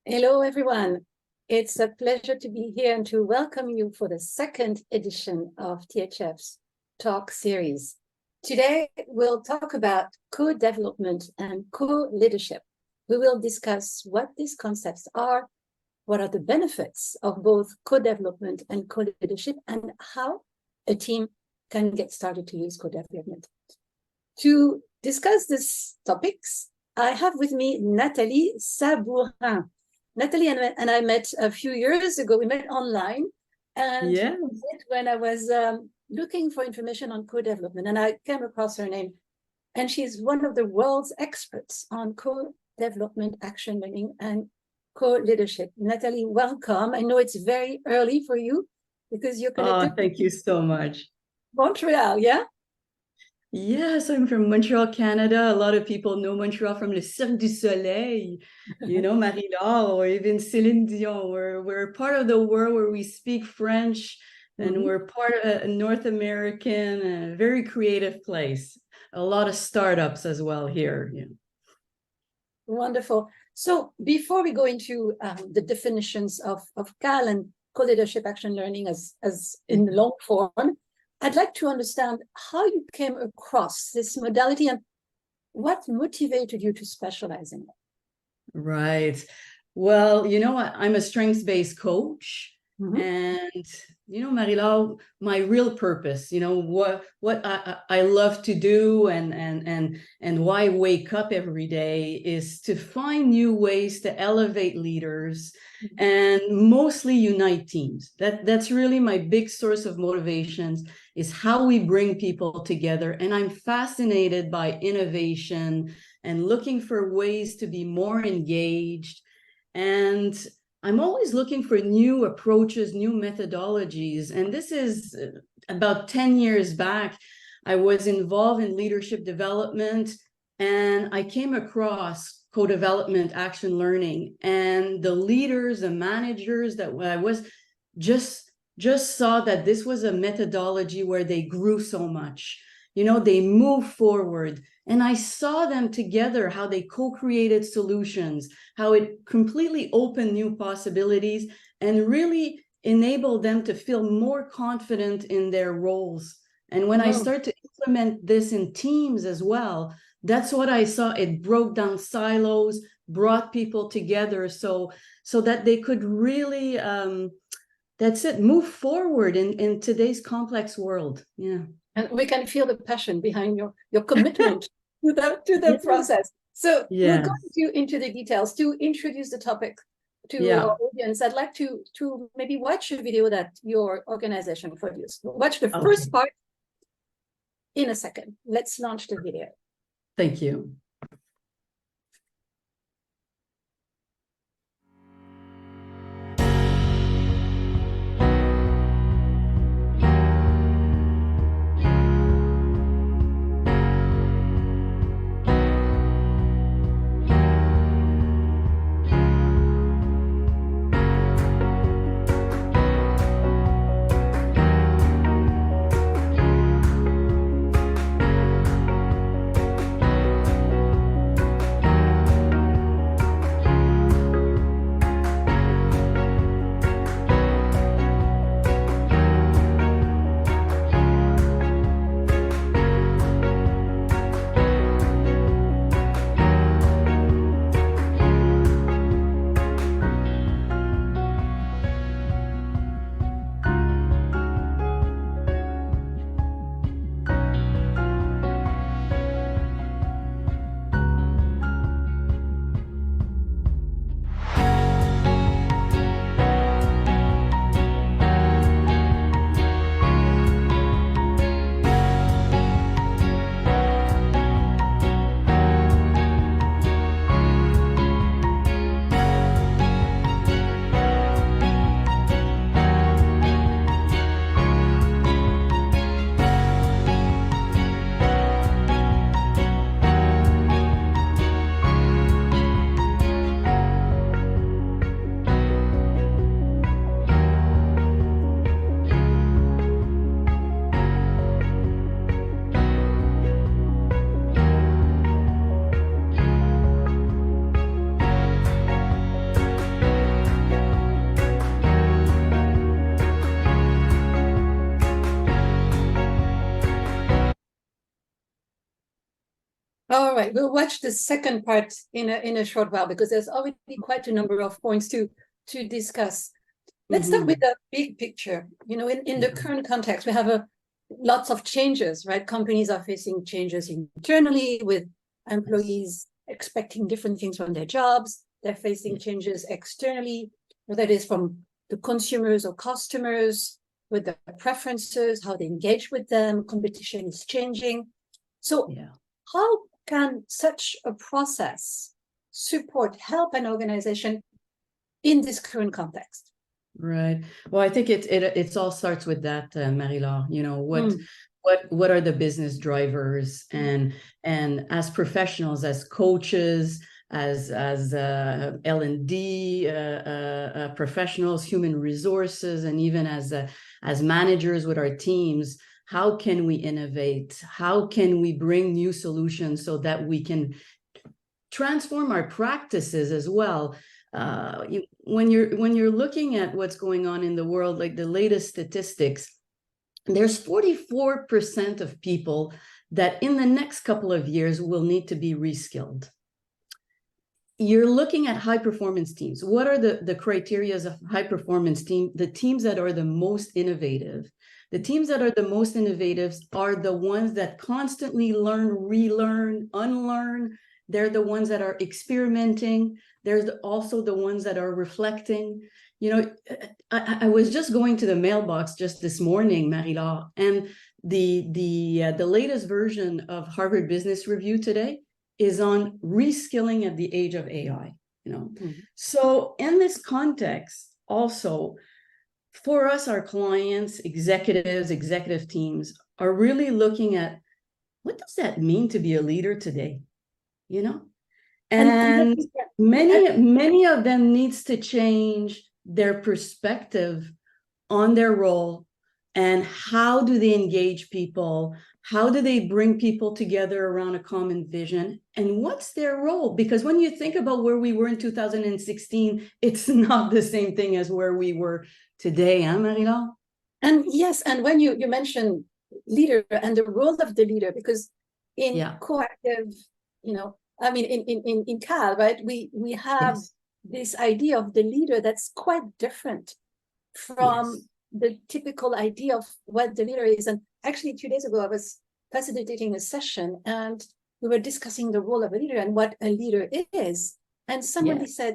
Hello, everyone. It's a pleasure to be here and to welcome you for the second edition of THF's Talk series. Today, we'll talk about co-development and co-leadership. We will discuss what these concepts are, what are the benefits of both co-development and co-leadership, and how a team can get started to use co-development. To discuss these topics, I have with me Nathalie Sabourin. Nathalie and I met a few years ago. We met online, and when I was looking for information on co-development, and I came across her name, and she's one of the world's experts on co-development, action learning, and co-leadership. Nathalie, welcome. I know it's very early for you because you're connected. Oh, thank you so much. Montreal, yeah? Yes, I'm from Montreal, Canada. A lot of people know Montreal from Le Cirque du Soleil, Marie-Laure, or even Céline Dion. We're part of the world where we speak French, and we're part of a North American, a very creative place. A lot of startups as well here. Yeah. Wonderful. So before we go into the definitions of CAL and co-leadership action learning as in long form, I'd like to understand how you came across this modality and what motivated you to specialize in it. Right. Well, I'm a strengths-based coach. And, Marie-Laure, my real purpose, what I love to do and why I wake up every day is to find new ways to elevate leaders and mostly unite teams. That's really my big source of motivations, is how we bring people together. And I'm fascinated by innovation and looking for ways to be more engaged. And I'm always looking for new approaches, new methodologies. And this is about 10 years back. I was involved in leadership development, and I came across co-development action learning. And the leaders, the managers that I was just saw that this was a methodology where they grew so much. They moved forward. And I saw them together, how they co-created solutions, how it completely opened new possibilities and really enabled them to feel more confident in their roles. And when I start to implement this in teams as well, that's what I saw. It broke down silos, brought people together so that they could really, move forward in today's complex world. Yeah. And we can feel the passion behind your commitment to the process. So we'll go into the details. To introduce the topic to our audience, I'd like to maybe watch a video that your organization produced. Watch the first part in a second. Let's launch the video. Thank you. All right, we'll watch the second part in a short while because there's already quite a number of points to discuss. Let's start with the big picture. You know, in the current context, we have lots of changes, right? Companies are facing changes internally with employees expecting different things from their jobs. They're facing changes externally, whether it is from the consumers or customers, with their preferences, how they engage with them. Competition is changing. So how can such a process help an organization in this current context? Right. Well, I think it all starts with that, Marie-Laure. You know, what are the business drivers, and as professionals, as coaches, as L&D professionals, human resources, and even as managers with our teams, how can we innovate? How can we bring new solutions so that we can transform our practices as well? When you're looking at what's going on in the world, like the latest statistics, there's 44% of people that in the next couple of years will need to be reskilled. You're looking at high performance teams. What are the criteria of high performance team? The teams that are the most innovative. The teams that are the most innovative are the ones that constantly learn, relearn, unlearn. They're the ones that are experimenting. There's also the ones that are reflecting. You know, I was just going to the mailbox just this morning, Marie-Laure, and the latest version of Harvard Business Review today is on reskilling at the age of AI. You know, so in this context, also for us, our clients, executives, executive teams are really looking at what does that mean to be a leader today? You know, and many of them needs to change their perspective on their role and how do they engage people, how do they bring people together around a common vision, and what's their role? Because when you think about where we were in 2016, it's not the same thing as where we were today, huh, Marie-Laure? And yes, and when you mentioned leader and the role of the leader, because in coactive, you know, I mean, in CAL, right, we have this idea of the leader that's quite different from the typical idea of what the leader is. And actually 2 days ago, I was facilitating a session and we were discussing the role of a leader and what a leader is. And somebody said,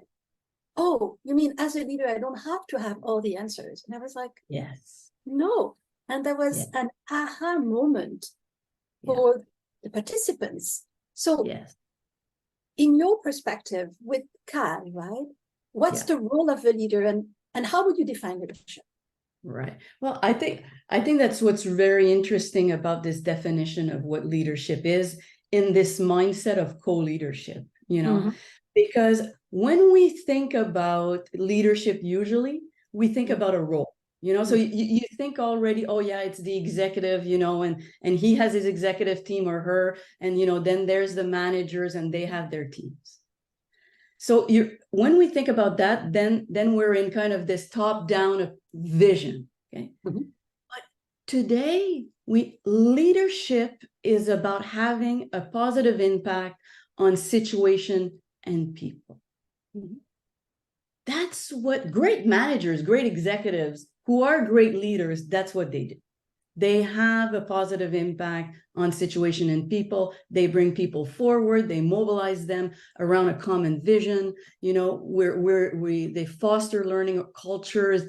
oh, you mean as a leader, I don't have to have all the answers. And I was like, no. And there was an aha moment for the participants. So in your perspective with CAL, right, what's the role of a leader and how would you define leadership? Right. Well, I think that's what's very interesting about this definition of what leadership is in this mindset of co-leadership, you know, because when we think about leadership, usually we think about a role, you know, so you think already, oh yeah, it's the executive, you know, and he has his executive team or her, and, you know, then there's the managers and they have their teams. So when we think about that, then we're in kind of this top-down vision. Okay. But today, leadership is about having a positive impact on situation and people. That's what great managers, great executives who are great leaders, that's what they do. They have a positive impact on situation and people. They bring people forward. They mobilize them around a common vision. You know, they foster learning cultures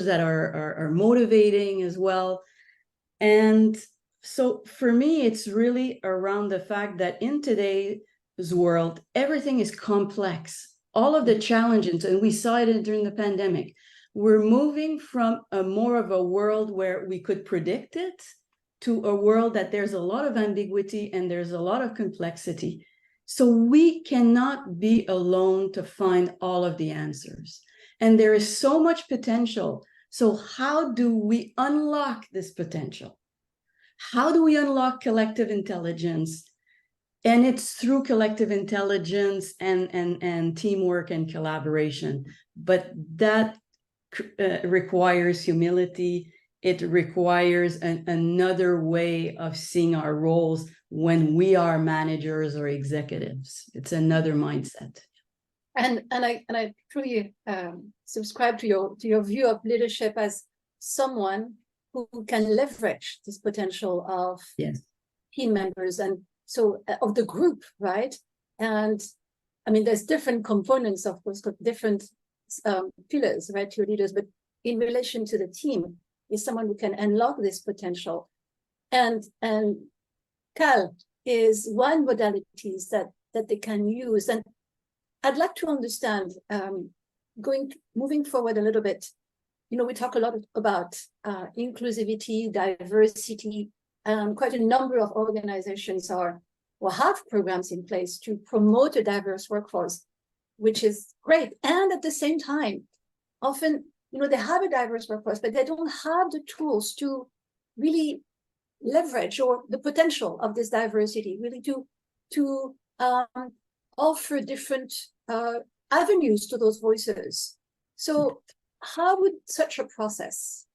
that are motivating as well. And so for me, it's really around the fact that in today's world, everything is complex. All of the challenges, and we saw it during the pandemic. We're moving from more of a world where we could predict it to a world that there's a lot of ambiguity and there's a lot of complexity. So we cannot be alone to find all of the answers. And there is so much potential. So how do we unlock this potential? How do we unlock collective intelligence? And it's through collective intelligence and teamwork and collaboration. But that requires humility it requires another way of seeing our roles when we are managers or executives. It's another mindset. And I truly subscribe to your view of leadership as someone who can leverage this potential of team members and so of the group, right? And I mean, there's different components, of course, different pillars, right, to your leaders, but in relation to the team, is someone who can unlock this potential. And Caille is one modalities that they can use. And I'd like to understand, moving forward a little bit, you know, we talk a lot about inclusivity, diversity. Quite a number of organizations have programs in place to promote a diverse workforce, which is great. And at the same time, often, you know, they have a diverse workforce, but they don't have the tools to really leverage or the potential of this diversity, really to offer different avenues to those voices. So how would such a process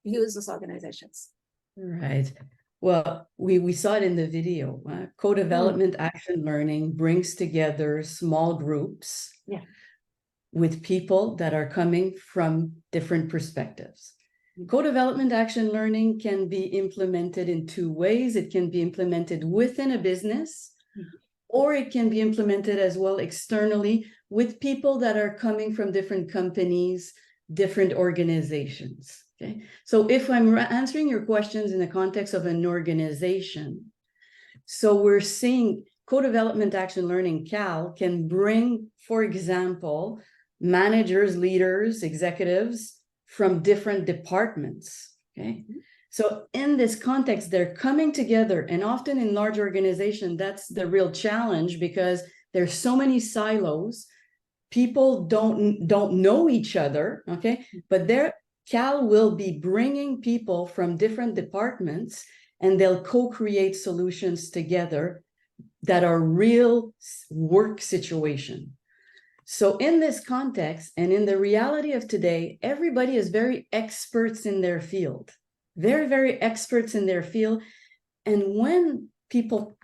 use those organizations? Right. Well, we saw it in the video. Co-development action learning brings together small groups with people that are coming from different perspectives. Co-development action learning can be implemented in two ways. It can be implemented within a business, or it can be implemented as well externally with people that are coming from different companies, different organizations. Okay, so if I'm answering your questions in the context of an organization, so we're seeing co-development action learning, Caille, can bring, for example, managers, leaders, executives from different departments. Okay, so in this context, they're coming together, and often in large organizations, that's the real challenge because there's so many silos. People don't know each other. Okay, but Caille will be bringing people from different departments, and they'll co-create solutions together that are real work situation. So in this context, and in the reality of today, everybody is very experts in their field, very, very experts in their field. And when people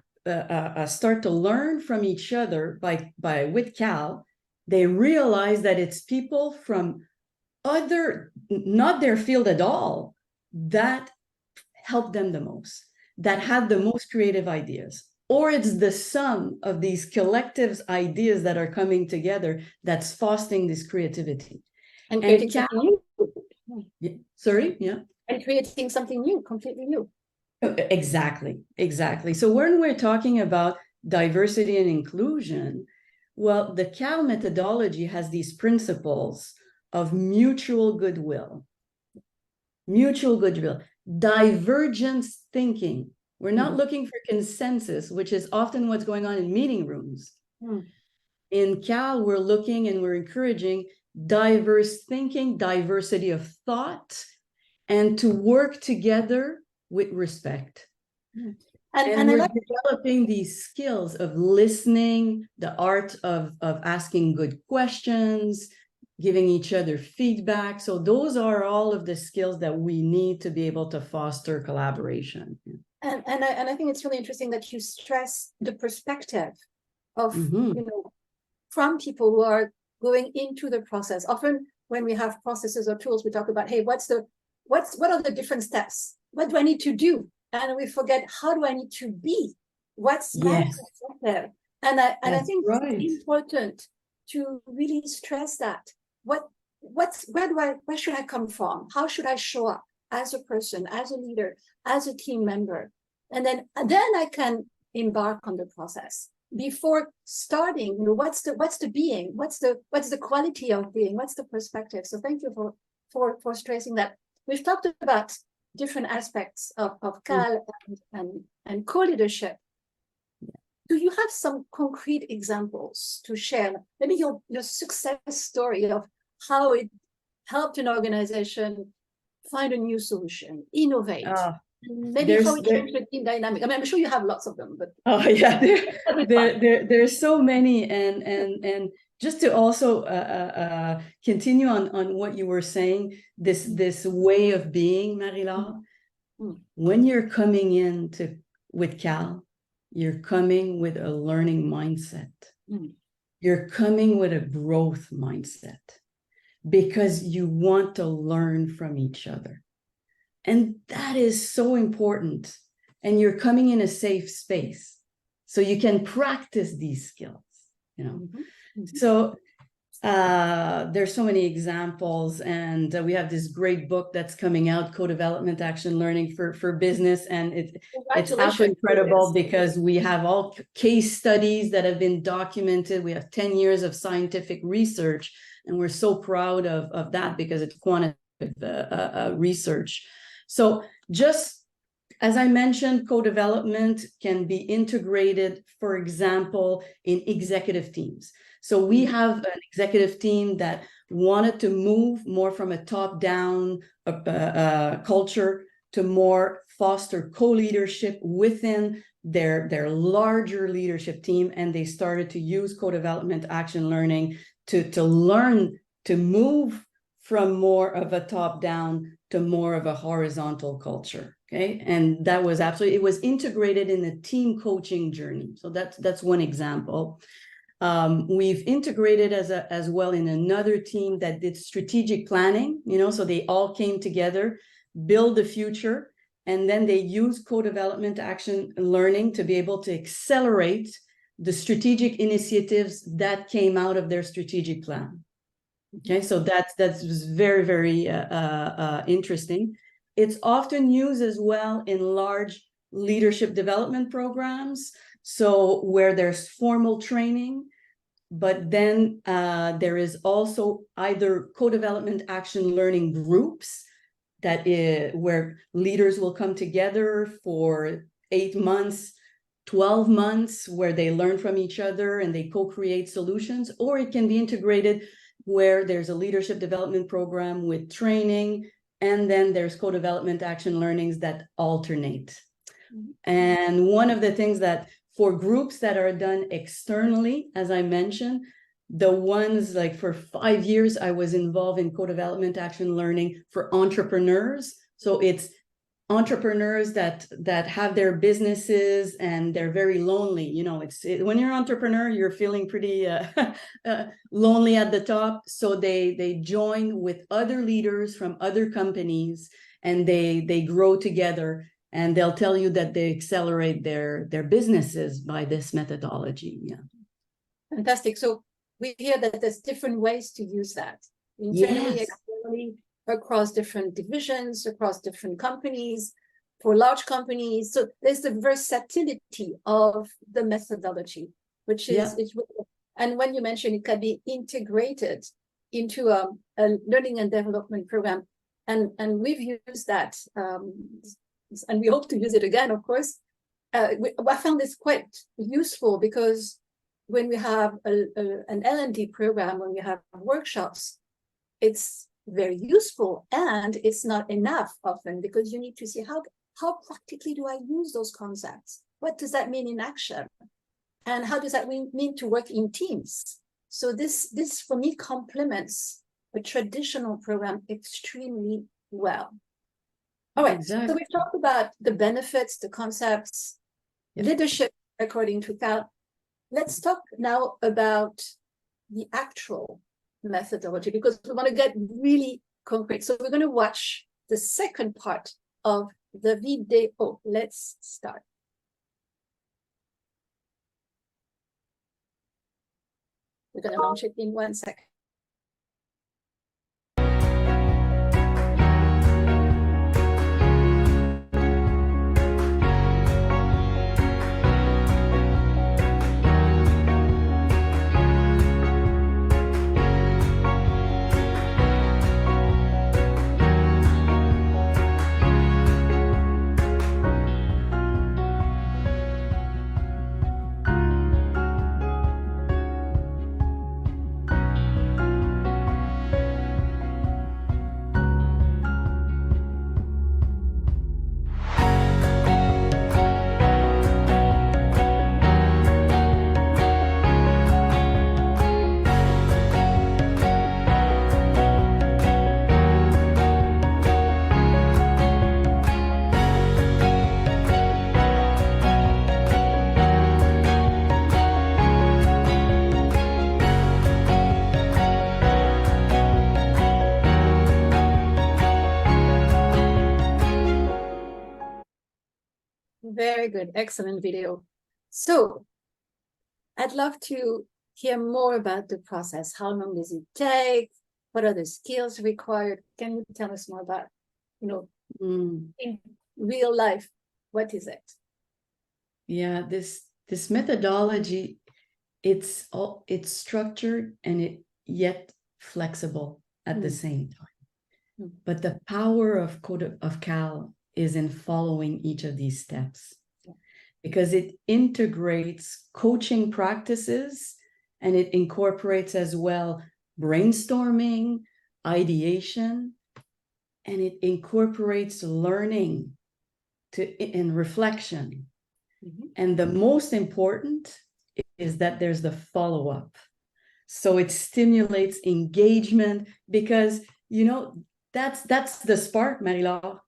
start to learn from each other with Caille, they realize that it's people from not their field at all, that help them the most, that have the most creative ideas. Or it's the sum of these collective ideas that are coming together that's fostering this creativity. And creating something new. Sorry? Yeah. And creating something new, completely new. Exactly. So when we're talking about diversity and inclusion, well, the Caille methodology has these principles of mutual goodwill, divergence thinking. We're not looking for consensus, which is often what's going on in meeting rooms. In Caille, we're looking and we're encouraging diverse thinking, diversity of thought, and to work together with respect. And we're developing these skills of listening, the art of asking good questions, giving each other feedback. So those are all of the skills that we need to be able to foster collaboration. And I think it's really interesting that you stress the perspective of, you know, from people who are going into the process. Often when we have processes or tools, we talk about, hey, what are the different steps? What do I need to do? And we forget, how do I need to be? What's my perspective? And I think it's important to really stress that. Where should I come from? How should I show up as a person, as a leader, as a team member? And then I can embark on the process. Before starting, you know, what's the being? What's the quality of being? What's the perspective? So thank you for stressing that. We've talked about different aspects of Caille and co-leadership. Do you have some concrete examples to share? Maybe your success story of how it helped an organization find a new solution, innovate. Maybe how it changed the team dynamic. I mean, I'm sure you have lots of them, but there's so many, and just to also continue on what you were saying, this way of being, Marie-Laure, when you're coming in with Cal, you're coming with a learning mindset. You're coming with a growth mindset because you want to learn from each other. And that is so important. And you're coming in a safe space so you can practice these skills, you know. So there's so many examples, and we have this great book that's coming out, Codevelopment, Action Learning for Business, and it's absolutely incredible because we have all case studies that have been documented. We have 10 years of scientific research, and we're so proud of that because it's quantitative research. So just as I mentioned, co-development can be integrated, for example, in executive teams. So we have an executive team that wanted to move more from a top-down culture to more foster co-leadership within their larger leadership team. And they started to use co-development action learning to learn to move from more of a top-down to more of a horizontal culture. Okay, and that was absolutely, it was integrated in the team coaching journey. So that's one example. We've integrated as well in another team that did strategic planning, you know, so they all came together, build the future, and then they use co-development action learning to be able to accelerate the strategic initiatives that came out of their strategic plan. Okay, so that's very, very interesting. It's often used as well in large leadership development programs, so where there's formal training, but then there is also either co-development action learning groups where leaders will come together for 8 months, 12 months, where they learn from each other and they co-create solutions, or it can be integrated where there's a leadership development program with training, and then there's co-development action learnings that alternate. And one of the things that for groups that are done externally, as I mentioned, the ones like for 5 years, I was involved in co-development action learning for entrepreneurs. So it's entrepreneurs that have their businesses and they're very lonely. You know, when you're an entrepreneur, you're feeling pretty lonely at the top. So they join with other leaders from other companies, and they grow together, and they'll tell you that they accelerate their businesses by this methodology. Yeah. Fantastic. So we hear that there's different ways to use that internally, externally, across different divisions, across different companies, for large companies. So there's the versatility of the methodology, which is, and when you mentioned it can be integrated into a learning and development program, and we've used that, and we hope to use it again, of course. I found this quite useful because when we have an L&D program, when we have workshops, it's very useful, and it's not enough often because you need to see how practically do I use those concepts? What does that mean in action? And how does that mean to work in teams? So this for me complements a traditional program extremely well. All right, so we've talked about the benefits, the concepts, leadership according to Cal. Let's talk now about the actual methodology, because we want to get really concrete. So we're going to watch the second part of the video. Let's start. We're going to launch it in 1 second. Very good. Excellent video. So I'd love to hear more about the process. How long does it take? What are the skills required? Can you tell us more about, in real life, what is it? Yeah, this methodology, it's structured and it yet flexible at the same time. But the power of Code of Cal is in following each of these steps, because it integrates coaching practices and it incorporates as well brainstorming, ideation, and it incorporates learning and reflection. And the most important is that there's the follow-up. So it stimulates engagement, because, that's the spark, Marie-Laure,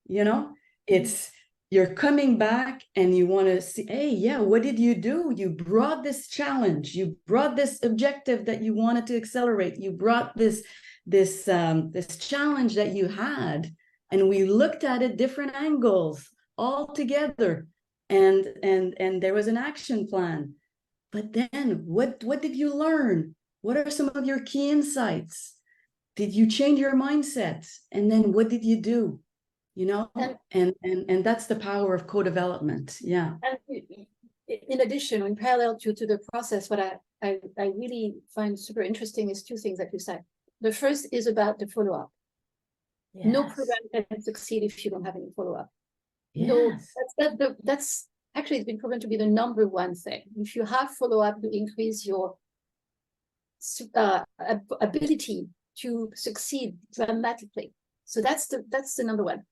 it's you're coming back and you want to see, hey, yeah, what did you do? You brought this challenge, you brought this objective that you wanted to accelerate, you brought this challenge that you had, and we looked at it different angles all together, and there was an action plan. But then what did you learn? What are some of your key insights? Did you change your mindset? And then what did you do? And that's the power of co-development. Yeah. And in addition, in parallel to the process, what I really find super interesting is two things that you said. The first is about the follow-up. Yes. No program can succeed if you don't have any follow-up. Yes. No, that's actually, it's been proven to be the number one thing. If you have follow-up, you increase your ability to succeed dramatically. So that's the number one.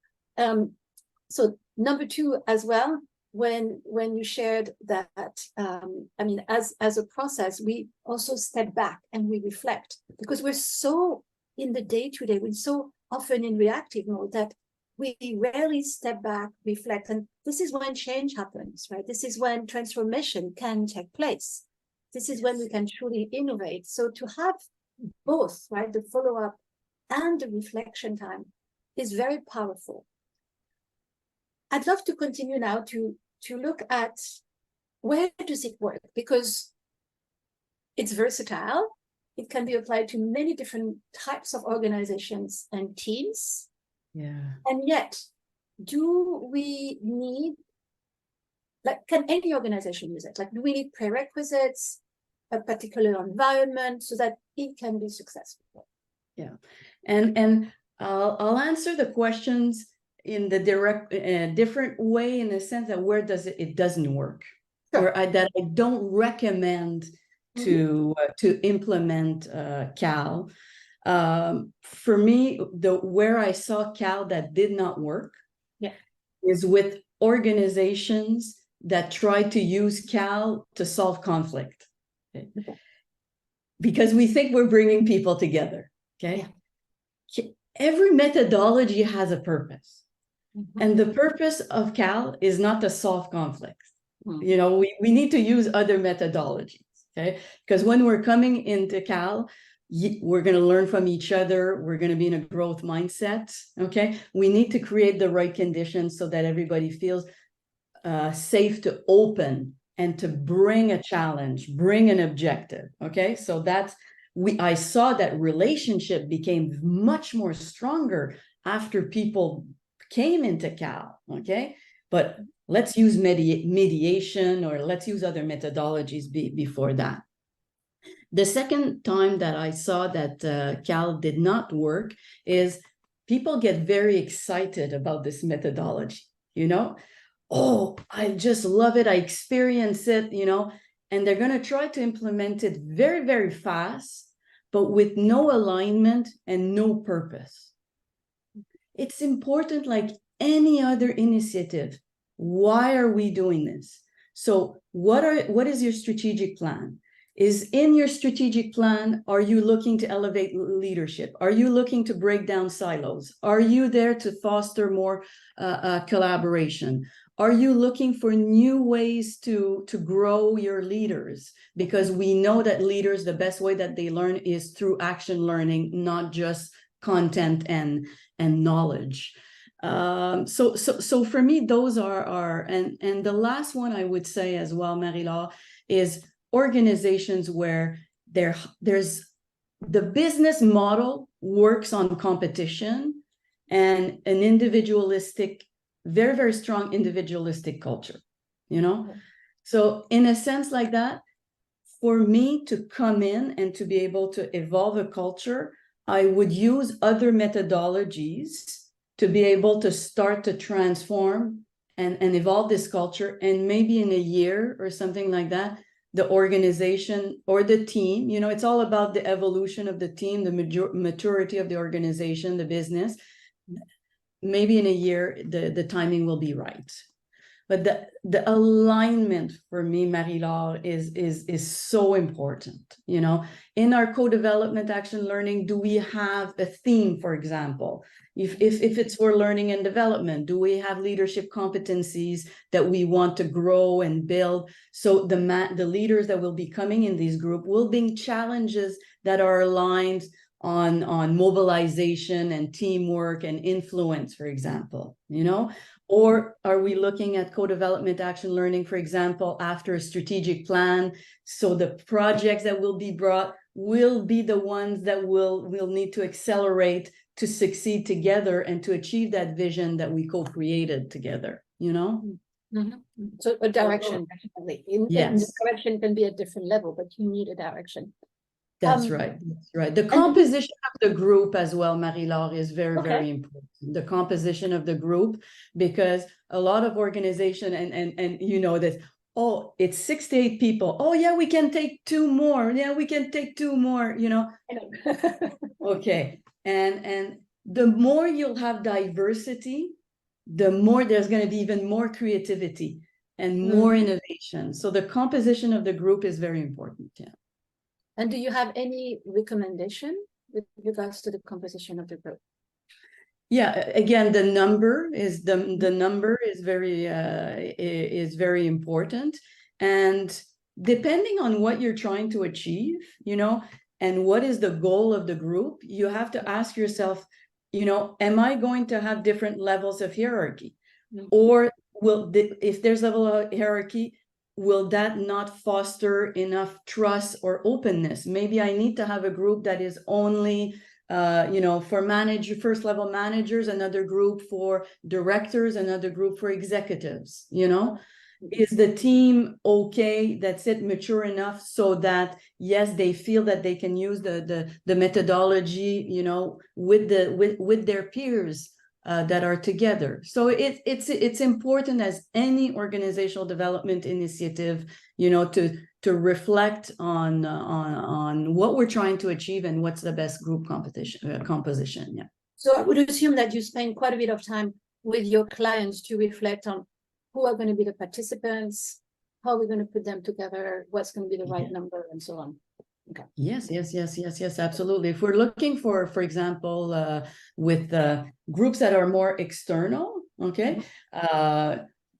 So number two as well, when you shared that, as a process, we also step back and we reflect, because we're so in the day-to-day, we're so often in reactive mode that we rarely step back, reflect, and this is when change happens, right? This is when transformation can take place. This is when we can truly innovate. So to have both, right, the follow-up and the reflection time is very powerful. I'd love to continue now to look at where does it work, because it's versatile. It can be applied to many different types of organizations and teams. Yeah. And yet, do we need, can any organization use it? Do we need prerequisites, a particular environment, so that it can be successful? Yeah. And I'll answer the questions in the different way, in the sense that where does it doesn't work, sure. Or that I don't recommend to implement Cal. For me, where I saw Cal that did not work, is with organizations that try to use Cal to solve conflict. Okay. Because we think we're bringing people together. Okay. Yeah. Every methodology has a purpose. And the purpose of Cal is not to solve conflicts. We need to use other methodologies. Okay. Because when we're coming into Cal, we're going to learn from each other. We're going to be in a growth mindset. Okay. We need to create the right conditions so that everybody feels safe to open and to bring a challenge, bring an objective. Okay. So I saw that relationship became much more stronger after people came into Cal. Okay. But let's use mediation, or let's use other methodologies before that. The second time that I saw that Cal did not work is people get very excited about this methodology, oh, I just love it, I experience it, and they're going to try to implement it very, very fast, but with no alignment and no purpose. It's important, like any other initiative. Why are we doing this? So what is your strategic plan? Is in your strategic plan, are you looking to elevate leadership? Are you looking to break down silos? Are you there to foster more collaboration? Are you looking for new ways to grow your leaders? Because we know that leaders, the best way that they learn is through action learning, not just content and knowledge. So for me, those are and the last one I would say as well, Marie-Laure, is organizations where there's the business model works on competition and an individualistic, very, very strong individualistic culture, you know? So in a sense like that, for me to come in and to be able to evolve a culture, I would use other methodologies to be able to start to transform and evolve this culture. And maybe in a year or something like that, the organization or the team, you know, it's all about the evolution of the team, the maturity of the organization, the business. Maybe in a year, the timing will be right. But the alignment for me, Marie-Laure, is so important. You know, in our co-development action learning, do we have a theme, for example? If it's for learning and development, do we have leadership competencies that we want to grow and build? So the leaders that will be coming in this group will bring challenges that are aligned on mobilization and teamwork and influence, for example, you know? Or are we looking at co-development action learning, for example, after a strategic plan? So the projects that will be brought will be the ones that we'll need to accelerate to succeed together and to achieve that vision that we co-created together, you know? Mm-hmm. So a direction, definitely. Yes. The direction can be at different level, but you need a direction. That's right. That's right. The composition of the group as well, Marie-Laure, is very, very important. The composition of the group, because a lot of organization and you know this, oh, it's 6 to 8 people. Oh yeah, we can take 2 more. Yeah, we can take 2 more, you know. Okay. And the more you'll have diversity, the more there's going to be even more creativity and more innovation. So the composition of the group is very important. Yeah. And do you have any recommendation with regards to the composition of the group? Yeah, again, the number is very important, and depending on what you're trying to achieve, you know, and what is the goal of the group, you have to ask yourself, you know, am I going to have different levels of hierarchy, or if there's level of hierarchy, will that not foster enough trust or openness? Maybe I need to have a group that is only, you know, for first level managers, another group for directors, another group for executives, you know? Is the team okay, that's it, mature enough so that, yes, they feel that they can use the methodology, you know, with their peers, that are together. So it's important as any organizational development initiative, you know, to reflect on what we're trying to achieve and what's the best group composition. Yeah. So I would assume that you spend quite a bit of time with your clients to reflect on who are going to be the participants, how we're going to put them together, what's going to be the right number, and so on. Okay. Yes, absolutely. If we're looking for example, with groups that are more external, okay,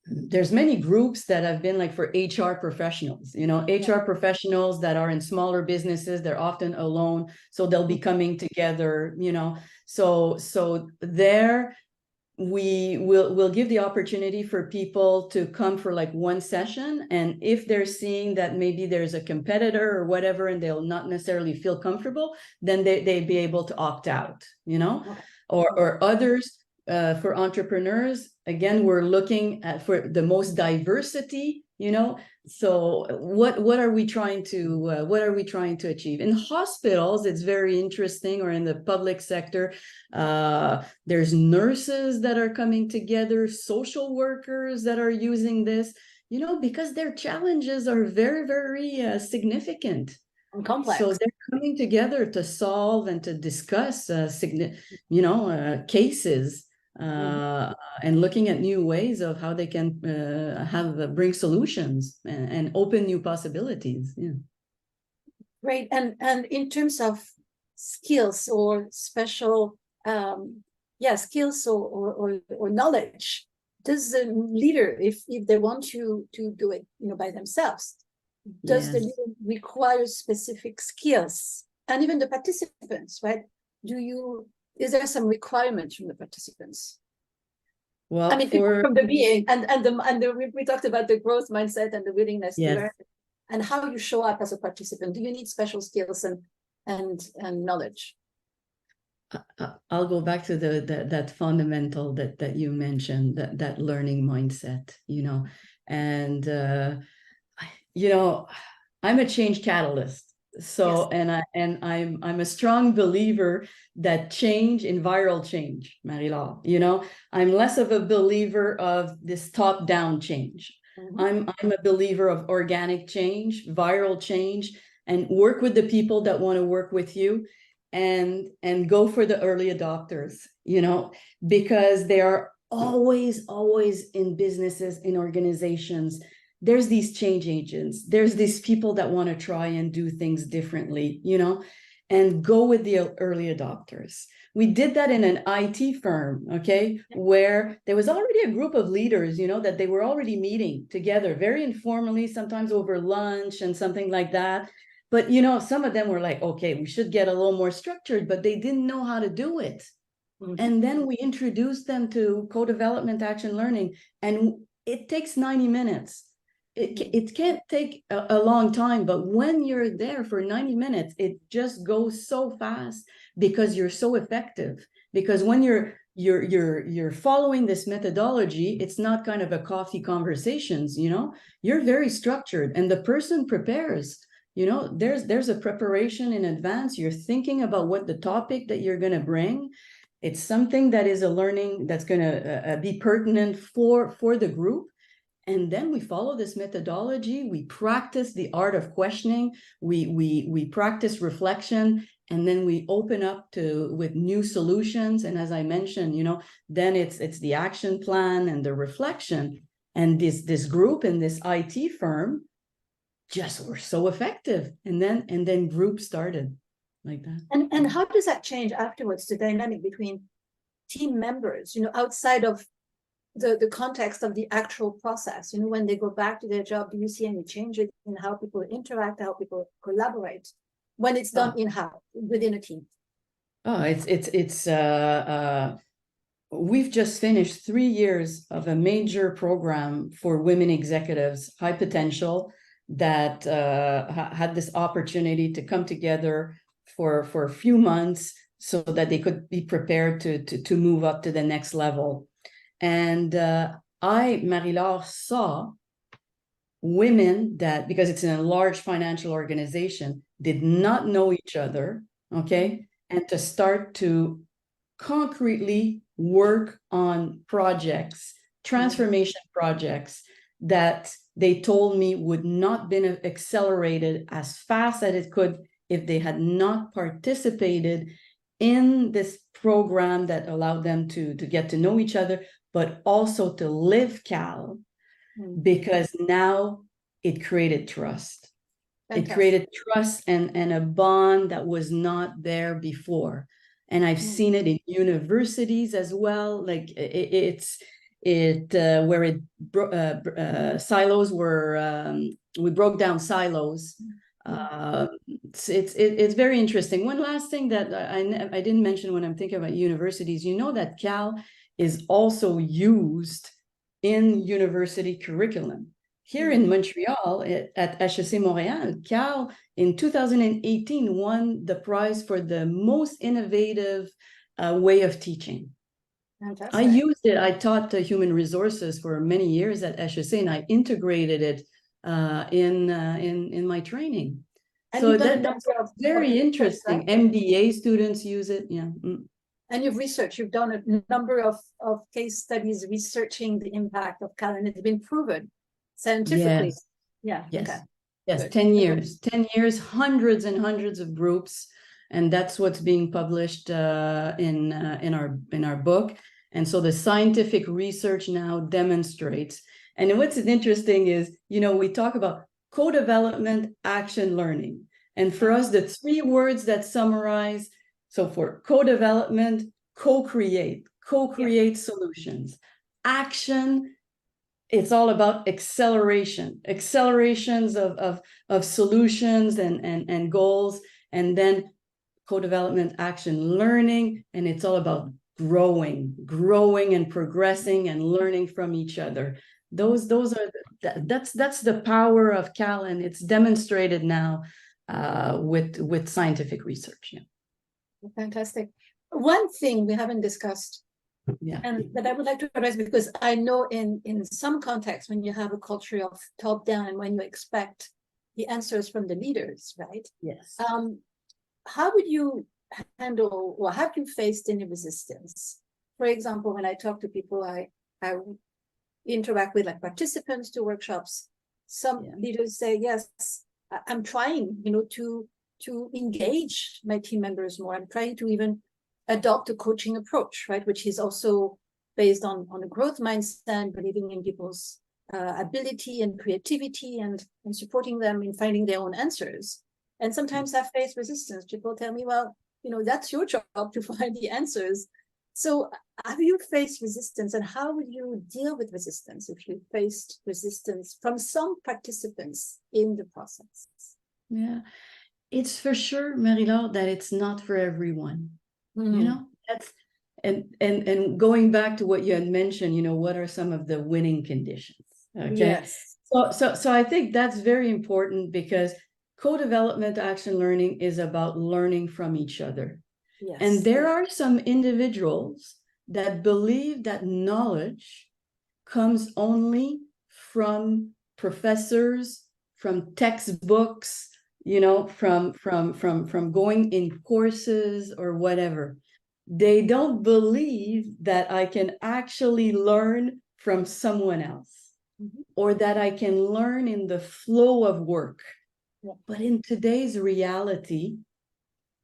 there's many groups that have been like for HR professionals, you know, HR professionals that are in smaller businesses, they're often alone, so they'll be coming together, you know, so there we'll give the opportunity for people to come for like one session, and if they're seeing that maybe there's a competitor or whatever and they'll not necessarily feel comfortable, then they'd be able to opt out, you know. Or others, for entrepreneurs, again, we're looking at for the most diversity, you know. So what are we trying to achieve? In hospitals, it's very interesting, or in the public sector, there's nurses that are coming together, social workers that are using this, you know, because their challenges are very, very significant and complex. So they're coming together to solve and to discuss you know, cases, and looking at new ways of how they can bring solutions and open new possibilities. Yeah. Great. And in terms of skills or special skills or knowledge, does the leader, if they want to do it, you know, by themselves, does the leader require specific skills? And even the participants, right? Is there some requirements from the participants? Well, I mean, from the being we talked about the growth mindset and the willingness to learn, and how you show up as a participant. Do you need special skills and knowledge? I'll go back to that fundamental that you mentioned, that learning mindset, and I'm a change catalyst. So, yes. I'm a strong believer that change in viral change, Marie-Laure, I'm less of a believer of this top-down change. I'm a believer of organic change, viral change, and work with the people that want to work with you, and go for the early adopters, because they are always in businesses, in organizations. There's these change agents. There's these people that want to try and do things differently, and go with the early adopters. We did that in an IT firm, okay, where there was already a group of leaders, that they were already meeting together, very informally, sometimes over lunch and something like that. But, some of them were like, okay, we should get a little more structured, but they didn't know how to do it. And then we introduced them to co-development action learning, and it takes 90 minutes. It can't take a long time, but when you're there for 90 minutes, it just goes so fast because you're so effective. Because when you're following this methodology, it's not kind of a coffee conversations, you're very structured, and the person prepares. There's a preparation in advance. You're thinking about what the topic that you're going to bring. It's something that is a learning that's going to be pertinent for the group. And then we follow this methodology. We practice the art of questioning. We practice reflection, and then we open up with new solutions. And as I mentioned, then it's the action plan and the reflection. And this group in this IT firm just were so effective, and then groups started like that. And how does that change afterwards, the dynamic between team members, outside of the context of the actual process? When they go back to their job, do you see any changes in how people interact, how people collaborate when it's done in-house within a team? We've just finished 3 years of a major program for women executives, high potential, that had this opportunity to come together for a few months so that they could be prepared to move up to the next level. And Marie-Laure, saw women that, because it's in a large financial organization, did not know each other, okay? And to start to concretely work on projects, transformation projects that they told me would not been accelerated as fast as it could if they had not participated in this program that allowed them to get to know each other, but also to live Cal, because now it created trust. Fantastic. It created trust and a bond that was not there before. And I've seen it in universities as well. Like silos were, we broke down silos. It's very interesting. One last thing that I didn't mention when I'm thinking about universities, that Cal is also used in university curriculum. Here in Montreal, at HEC Montréal, Cal in 2018 won the prize for the most innovative way of teaching. Fantastic. I used it. I taught human resources for many years at HEC, and I integrated it in my training. And so that's very interesting. MBA students use it. Yeah. And you've done a number of case studies researching the impact of Cal, and it's been proven scientifically. Yes. Yeah. Yes. Okay. Yes. Good. 10 years. 10 years, hundreds and hundreds of groups. And that's what's being published in our book. And so the scientific research now demonstrates. And what's interesting is, we talk about co-development, action, learning. And for us, the 3 words that summarize, so for co-development, co-create solutions. Action, it's all about accelerations of solutions and goals. And then co-development, action, learning, and it's all about growing and progressing and learning from each other. Those are that's the power of Cal, and it's demonstrated now with scientific research. Yeah. Fantastic. One thing we haven't discussed, and that I would like to address, because I know in some contexts, when you have a culture of top down and when you expect the answers from the leaders, right? Yes. How would you handle, or have you faced any resistance? For example, when I talk to people, I interact with like participants to workshops. Some leaders say, yes, I'm trying, to engage my team members more. I'm trying to even adopt a coaching approach, right? Which is also based on a growth mindset, believing in people's ability and creativity and supporting them in finding their own answers. And sometimes I face resistance. People tell me, well, that's your job to find the answers. So have you faced resistance, and how would you deal with resistance if you faced resistance from some participants in the process? Yeah, it's for sure, Marie-Laure, that it's not for everyone. That's and going back to what you had mentioned, what are some of the winning conditions? Okay. Yes. So I think that's very important, because co-development action learning is about learning from each other. Yes. And there are some individuals that believe that knowledge comes only from professors, from textbooks, from going in courses or whatever. They don't believe that I can actually learn from someone else, or that I can learn in the flow of work. Yeah. But in today's reality,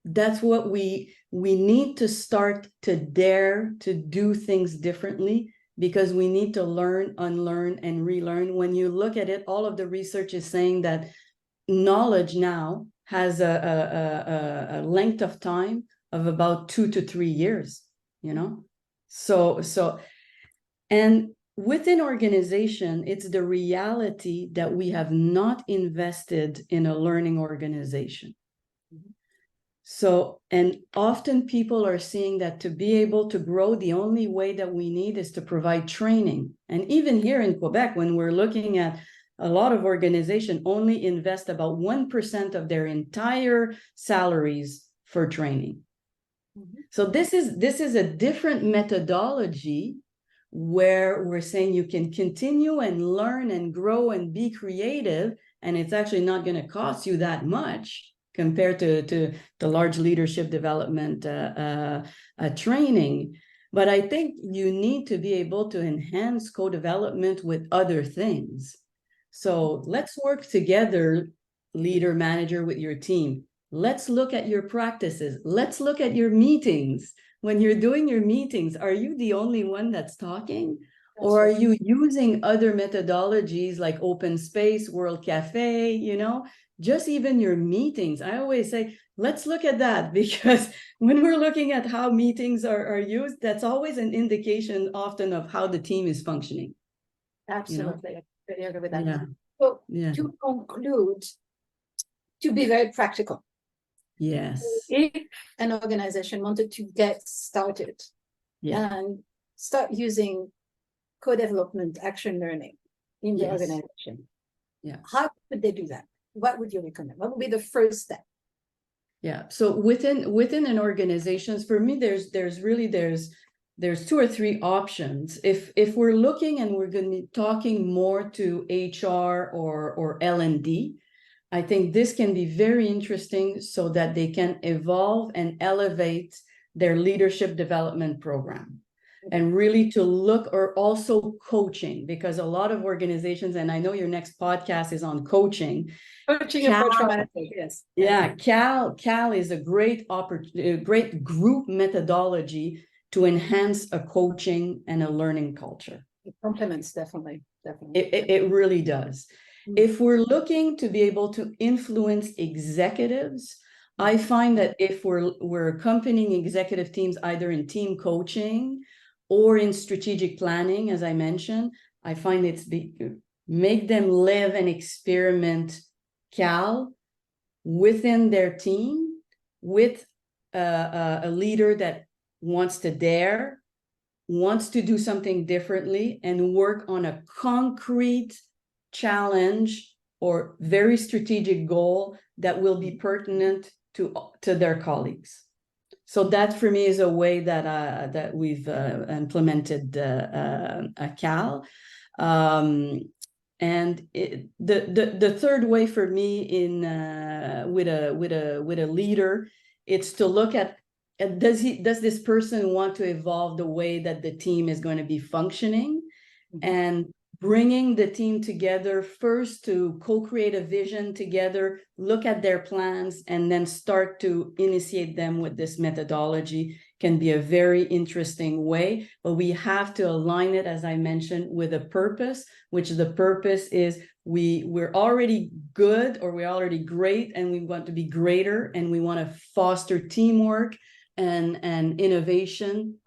that's what we need to start to dare to do things differently, because we need to learn, unlearn, and relearn. When you look at it, all of the research is saying that knowledge now has a length of time of about 2 to 3 years, So, and within organization, it's the reality that we have not invested in a learning organization. So, and often people are seeing that to be able to grow, the only way that we need is to provide training. And even here in Quebec, when we're looking at a lot of organizations only invest about 1% of their entire salaries for training. So this is a different methodology, where we're saying you can continue and learn and grow and be creative, and it's actually not going to cost you that much compared to the large leadership development training. But I think you need to be able to enhance co-development with other things. So let's work together, leader, manager, with your team. Let's look at your practices. Let's look at your meetings. When you're doing your meetings, are you the only one that's talking? Or are you using other methodologies like open space, World Cafe, just even your meetings? I always say, let's look at that, because when we're looking at how meetings are used, that's always an indication often of how the team is functioning. Absolutely. I agree with that. Yeah. So to conclude, to be very practical. Yes. If an organization wanted to get started and start using co-development action learning in the organization, how could they do that? What would you recommend? What would be the first step? Yeah. So within an organization, for me, there's 2 or 3 options. If we're looking and we're going to be talking more to HR or L&D, I think this can be very interesting, so that they can evolve and elevate their leadership development program. And really to look, or also coaching, because a lot of organizations, and I know your next podcast is on coaching. Coaching approach for management, yes. Yeah, Cal is a great group methodology to enhance a coaching and a learning culture. It complements, definitely. It really does. If we're looking to be able to influence executives, I find that if we're accompanying executive teams either in team coaching or in strategic planning, as I mentioned, I find make them live and experiment Cal within their team with a leader that wants to dare, wants to do something differently, and work on a concrete challenge or very strategic goal that will be pertinent to their colleagues. So that for me is a way that we've implemented CAL. And the third way for me in with a leader, it's to look at does this person want to evolve the way that the team is going to be functioning, and bringing the team together first to co-create a vision together, look at their plans, and then start to initiate them with this methodology can be a very interesting way. But we have to align it, as I mentioned, with a purpose, which the purpose is we're already good, or we're already great, and we want to be greater, and we want to foster teamwork and innovation.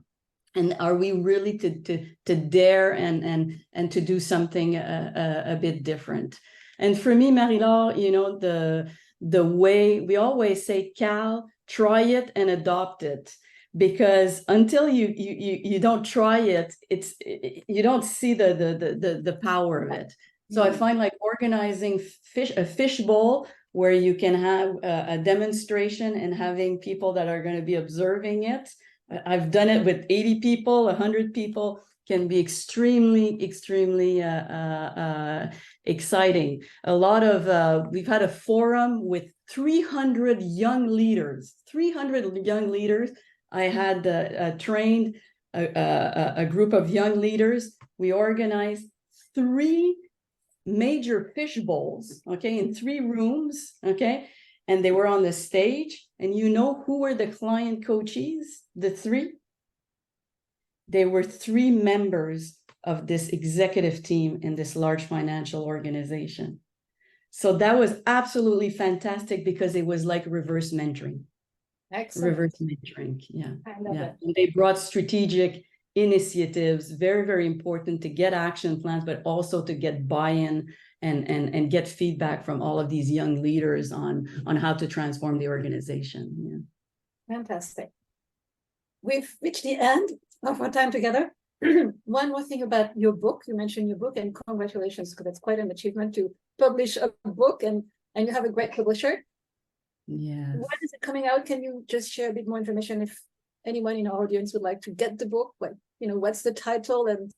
And are we really to dare and to do something a bit different? And for me, Marie-Laure, you know, the way we always say, Cal, try it and adopt it, because until you don't try it, you don't see the power of it. So I find like organizing a fishbowl where you can have a demonstration and having people that are going to be observing it. I've done it with 80 people, 100 people, can be extremely exciting. A lot of, we've had a forum with 300 young leaders, 300 young leaders. I had trained a group of young leaders. We organized 3 major fish bowls, okay, in 3 rooms, okay? And they were on the stage, and you know who were the client coaches? The 3? They were 3 members of this executive team in this large financial organization. So that was absolutely fantastic, because it was like reverse mentoring. Excellent. Reverse mentoring, yeah. I love it. And they brought strategic initiatives, very, very important to get action plans, but also to get buy-in and get feedback from all of these young leaders on how to transform the organization. Yeah. Fantastic. We've reached the end of our time together. One more thing about your book. You mentioned your book, and congratulations, because it's quite an achievement to publish a book, and you have a great publisher. Yes. When is it coming out? Can you just share a bit more information if anyone in our audience would like to get the book? What, you know, what's the title, and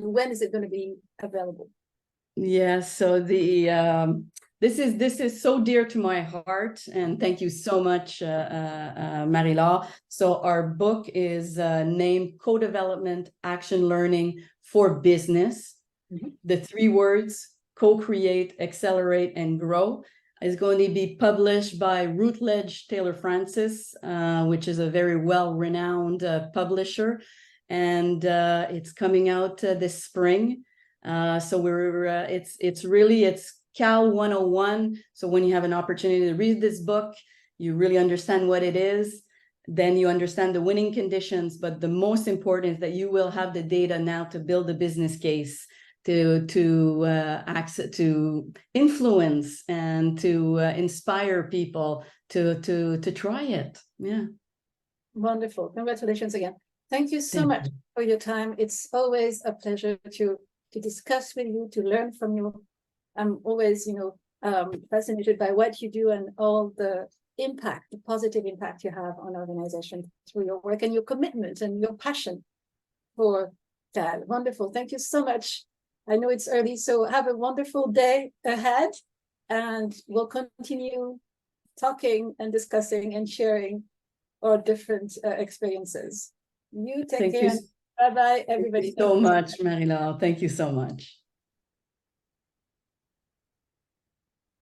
when is it going to be available? Yeah, so this is so dear to my heart, and thank you so much, Marie-Laure. So our book is named Codevelopment, Action Learning for Business. The 3 words: co-create, accelerate, and grow. Is going to be published by Routledge Taylor Francis, which is a very well-renowned publisher, and it's coming out this spring. So we're it's Cal 101. So when you have an opportunity to read this book, you really understand what it is. Then you understand the winning conditions. But the most important is that you will have the data now to build a business case, to access, to influence, and to inspire people to try it. Yeah. Wonderful. Congratulations again. Thank you so much for your time. It's always a pleasure to discuss with you, to learn from you. I'm always, fascinated by what you do and all the impact, the positive impact you have on organizations through your work and your commitment and your passion for that. Wonderful. Thank you so much. I know it's early, so have a wonderful day ahead, and we'll continue talking and discussing and sharing our different experiences. You take care. Bye-bye, everybody. Thank you so much, Marie-Laure. Thank you so much.